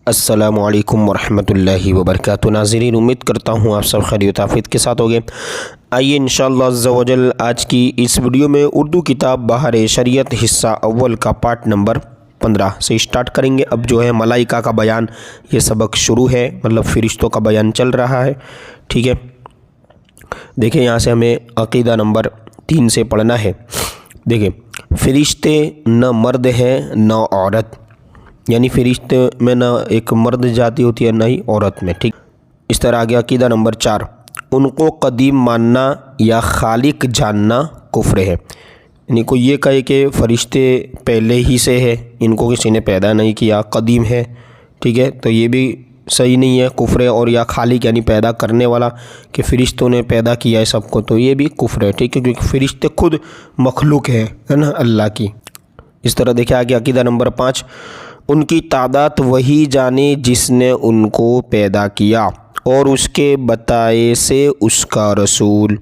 अस्सलामु अलैकुम वरहमतुल्लाहि वबरकातुहू। नाज़रीन, उम्मीद करता हूँ आप सब खैरियत आफियत के साथ होंगे। आइए इंशाअल्लाह अज़्ज़ा वजल आज की इस वीडियो में उर्दू किताब बहार शरीयत हिस्सा अव्वल का पार्ट नंबर 15 से स्टार्ट करेंगे। अब जो है मलाइका का बयान, ये सबक शुरू है, मतलब फ़रिश्तों का बयान चल रहा है। ठीक है, देखिए यहाँ से हमें अक़ीदा नंबर 3 से पढ़ना है। देखिए, फ़रिश्ते न मर्द हैं न औरत, यानी फ़रिश्ते में न एक मर्द जाति होती है न ही औरत में। ठीक, इस तरह आ गया अक़ीदा नंबर 4, उनको कदीम मानना या खालिक जानना कुफ्र है। यानी कोई ये कहे कि फ़रिश्ते पहले ही से है, इनको किसी ने पैदा नहीं किया, कदीम है, ठीक है, तो ये भी सही नहीं है, कुफ्र है। और या खालिक यानी पैदा करने वाला, कि फ़रिश्तों ने पैदा किया है सबको, तो ये भी कुफ्र है। ठीक है, क्योंकि फ़रिश्ते खुद मखलूक है ना अल्लाह की। इस तरह देखिए आगे अक़ीदा नंबर 5, उनकी तादाद वही जाने जिसने उनको पैदा किया और उसके बताए से उसका रसूल।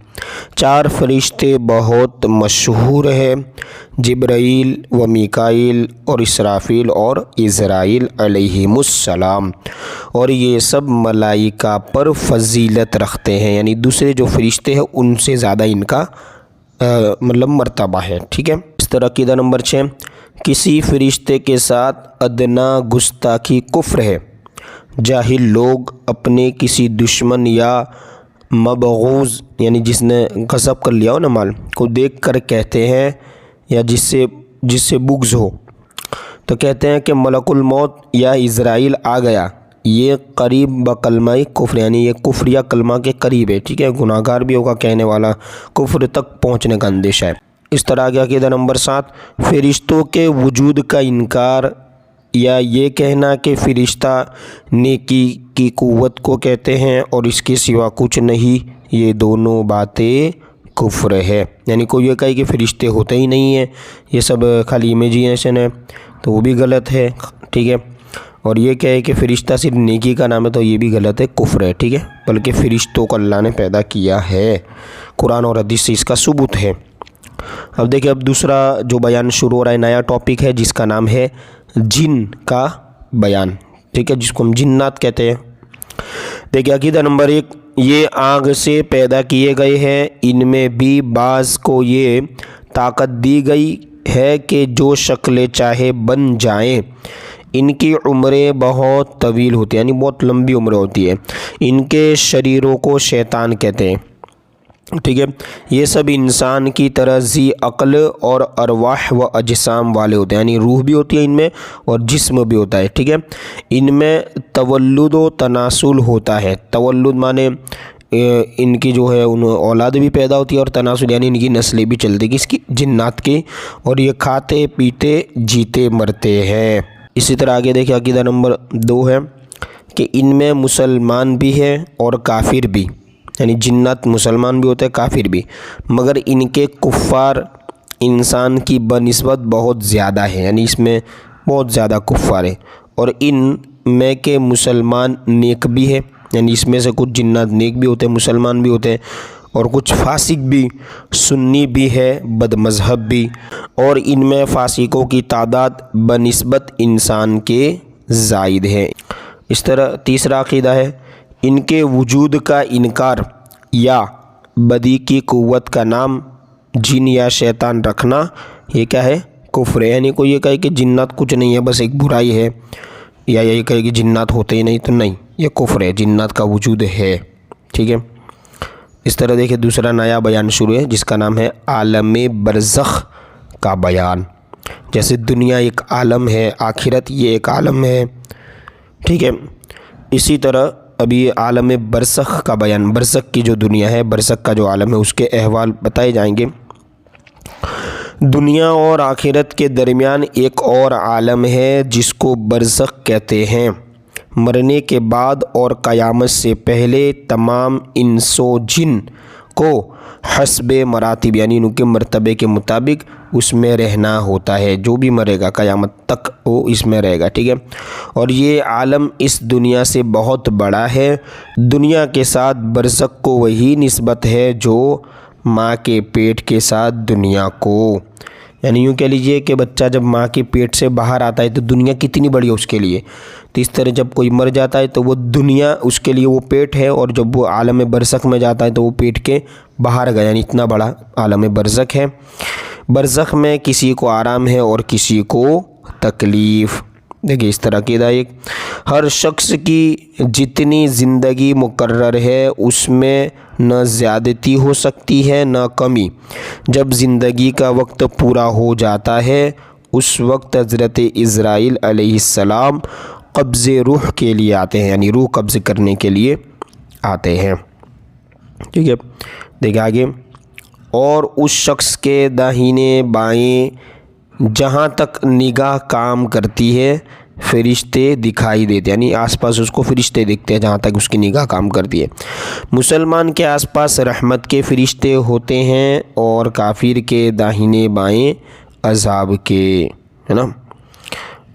4 फ़रिश्ते बहुत मशहूर है, जिब्राईल व मीकाईल और इसराफील और इज़राईल अलैहिमुस्सलाम, और ये सब मलाइका पर फ़जीलत रखते हैं, यानी दूसरे जो फ़रिश्ते हैं उनसे ज़्यादा इनका मतलब मर्तबा है। ठीक है, इस तरह अक़ीदा नंबर 6, किसी फ़रिश्ते के साथ अदना गुस्ताखी कुफ्र है। जाहिल लोग अपने किसी दुश्मन या मबगूज़ यानी जिसने गज़ब कर लिया हो ना माल को देख कर कहते हैं, या जिससे बुग़्ज़ हो, तो कहते हैं कि मलकुल मौत या इज़राइल आ गया। ये करीब बकलमाई कुफ्र, यानी ये कुफ्र या कलमा के करीब है। ठीक है, गुनाहगार भी होगा कहने वाला, कुफ्र तक पहुँचने का अंदेशा है। इस तरह आ गया अक़ीदा नंबर 7, फ़रिश्तों के वजूद का इनकार या ये कहना कि फ़रिश्ता नेकी की क़ुव्वत को कहते हैं और इसके सिवा कुछ नहीं, ये दोनों बातें कुफ्र है। यानी कोई ये कहे कि फ़रिश्ते होते ही नहीं हैं, ये सब खाली इमेजिनेशन है, तो वो भी गलत है। ठीक है, और ये कहे कि फ़रिश्ता सिर्फ नेकी का नाम है, तो ये भी गलत है, कुफ्र है। ठीक है, बल्कि फ़रिश्तों को अल्लाह ने पैदा किया है, कुरान और हदीस से इसका सबूत है। अब देखिए, अब दूसरा जो बयान शुरू हो रहा है, नया टॉपिक है जिसका नाम है जिन का बयान। ठीक है, जिसको हम जिन्नात कहते हैं। देखिए अक़ीदा नंबर 1, ये आग से पैदा किए गए हैं, इनमें भी बाज़ को ये ताकत दी गई है कि जो शक्लें चाहे बन जाएं। इनकी उम्रें बहुत तवील होती है, यानी बहुत लंबी उम्र होती है। इनके शरीरों को शैतान कहते हैं। ठीक है, ये सब इंसान की तरह ज़ी अक़ल और अरवाह व अजसाम वाले होते हैं, यानी रूह भी होती है इनमें और जिस्म भी होता है। ठीक है, इनमें तवल्लुद व तनासुल होता है। तवल्लुद माने इनकी जो है उन औलाद भी पैदा होती है, और तनासुल यानी इनकी नस्लें भी चलती है, इसकी जिन्नात की, और ये खाते पीते जीते मरते हैं। इसी तरह आगे देखिए अक़ीदा नंबर 2 है कि इनमें मुसलमान भी है और काफिर भी, यानी जिन्नात मुसलमान भी होते हैं काफिर भी, मगर इनके कुफ़ार इंसान की बनिस्बत बहुत ज़्यादा है, यानी इसमें बहुत ज़्यादा कुफ़ार है। और इन में के मुसलमान नेक भी है, यानी इसमें से कुछ जिन्नात नेक भी होते हैं, मुसलमान भी होते हैं, और कुछ फासिक भी, सुन्नी भी है, बदमज़हब भी। और इनमें फासिकों की तादाद बनिस्बत इंसान के ज़ायद है। इस तरह तीसरा अक़ीदा है, इनके वजूद का इनकार या बदी की क़ुव्वत का नाम जिन या शैतान रखना, ये क्या है, कुफ्र है। यानी कोई ये कहे कि जिन्नात कुछ नहीं है, बस एक बुराई है, या यही कहे कि जिन्नात होते ही नहीं, तो नहीं, ये कुफ्र है, जिन्नात का वजूद है। ठीक है, इस तरह देखिए दूसरा नया बयान शुरू है जिसका नाम है आलम बरज़ख का बयान। जैसे दुनिया एक आलम है, आखिरत ये एक आलम है। ठीक है, इसी तरह अभी आलम बरज़ख का बयान, बरज़ख की जो दुनिया है, बरज़ख का जो आलम है, उसके अहवाल बताए जाएंगे। दुनिया और आखिरत के दरमियान एक और आलम है जिसको बरज़ख कहते हैं। मरने के बाद और क़यामत से पहले तमाम इंसो जिन को हस्बे मरातिब, यानी उनके मर्तबे के मुताबिक उसमें रहना होता है। जो भी मरेगा क़यामत तक वो इसमें रहेगा। ठीक है, और ये आलम इस दुनिया से बहुत बड़ा है। दुनिया के साथ बरज़ख को वही निस्बत है जो माँ के पेट के साथ दुनिया को, یعنی یوں کہہ لیجئے کہ بچہ جب ماں کے پیٹ سے باہر آتا ہے تو دنیا کتنی بڑی ہے اس کے لیے، تو اس طرح جب کوئی مر جاتا ہے تو وہ دنیا اس کے لیے وہ پیٹ ہے، اور جب وہ عالم برزخ میں جاتا ہے تو وہ پیٹ کے باہر گیا، یعنی اتنا بڑا عالم برزخ ہے۔ برزخ میں کسی کو آرام ہے اور کسی کو تکلیف۔ دیکھیے اس طرح کی ایک ہر شخص کی جتنی زندگی مقرر ہے اس میں نہ زیادتی ہو سکتی ہے نہ کمی۔ جب زندگی کا وقت پورا ہو جاتا ہے اس وقت حضرت عزرائیل علیہ السلام قبض روح کے لیے آتے ہیں، یعنی روح قبض کرنے کے لیے آتے ہیں۔ ٹھیک ہے، دیکھیں آگے، اور اس شخص کے داہنے بائیں جہاں تک نگاہ کام کرتی ہے فرشتے دکھائی دیتے، یعنی آس پاس اس کو فرشتے دکھتے ہیں جہاں تک اس کی نگاہ کام کرتی ہے۔ مسلمان کے آس پاس رحمت کے فرشتے ہوتے ہیں اور کافر کے داہنے بائیں عذاب کے، ہے نا۔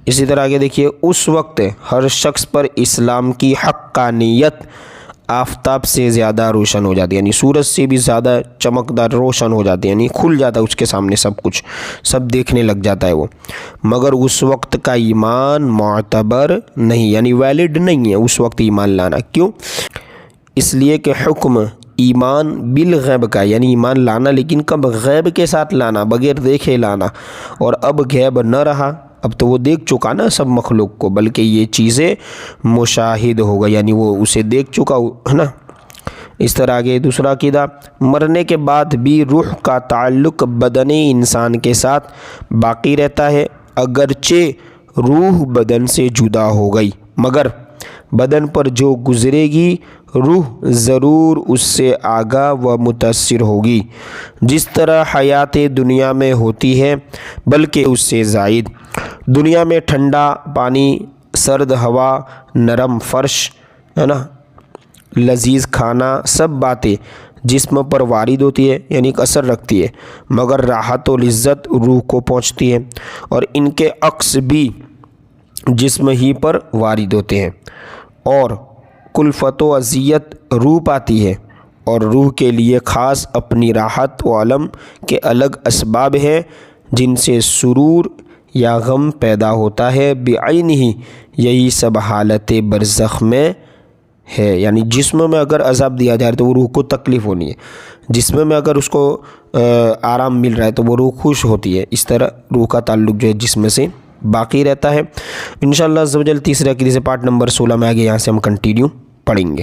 اسی طرح آگے دیکھیے، اس وقت ہر شخص پر اسلام کی حقانیت آفتاب سے زیادہ روشن ہو جاتی ہے، یعنی سورج سے بھی زیادہ چمکدار روشن ہو جاتی ہے، یعنی کھل جاتا ہے اس کے سامنے سب کچھ، سب دیکھنے لگ جاتا ہے وہ۔ مگر اس وقت کا ایمان معتبر نہیں، یعنی ویلڈ نہیں ہے اس وقت ایمان لانا۔ کیوں؟ اس لیے کہ حکم ایمان بالغیب کا، یعنی ایمان لانا، لیکن کب؟ غیب کے ساتھ لانا، بغیر دیکھے لانا، اور اب غیب نہ رہا، اب تو وہ دیکھ چکا نا سب مخلوق کو، بلکہ یہ چیزیں مشاہد ہوگا، یعنی وہ اسے دیکھ چکا ہے نا۔ اس طرح آگے دوسرا عقیدہ، مرنے کے بعد بھی روح کا تعلق بدن انسان کے ساتھ باقی رہتا ہے، اگرچہ روح بدن سے جدا ہو گئی، مگر بدن پر جو گزرے گی روح ضرور اس سے آگاہ و متاثر ہوگی، جس طرح حیات دنیا میں ہوتی ہے بلکہ اس سے زائد۔ دنیا میں ٹھنڈا پانی، سرد ہوا، نرم فرش، ہے نا، لذیذ کھانا، سب باتیں جسم پر وارد ہوتی ہے، یعنی ایک اثر رکھتی ہے، مگر راحت و لذت روح کو پہنچتی ہے، اور ان کے عکس بھی جسم ہی پر وارد ہوتے ہیں، اور کلفت و اذیت روح پاتی ہے، اور روح کے لیے خاص اپنی راحت و علم کے الگ اسباب ہیں جن سے سرور یا غم پیدا ہوتا ہے، بعین ہی یہی سب حالت برزخ میں ہے۔ یعنی جسم میں اگر عذاب دیا جائے تو وہ روح کو تکلیف ہونی ہے، جسم میں اگر اس کو آرام مل رہا ہے تو وہ روح خوش ہوتی ہے۔ اس طرح روح کا تعلق جو ہے جسم سے باقی رہتا ہے۔ انشاءاللہ عز و جل تیسرے عقیدے سے پارٹ نمبر 16 میں آگے یہاں سے ہم کنٹینیو پڑھیں گے۔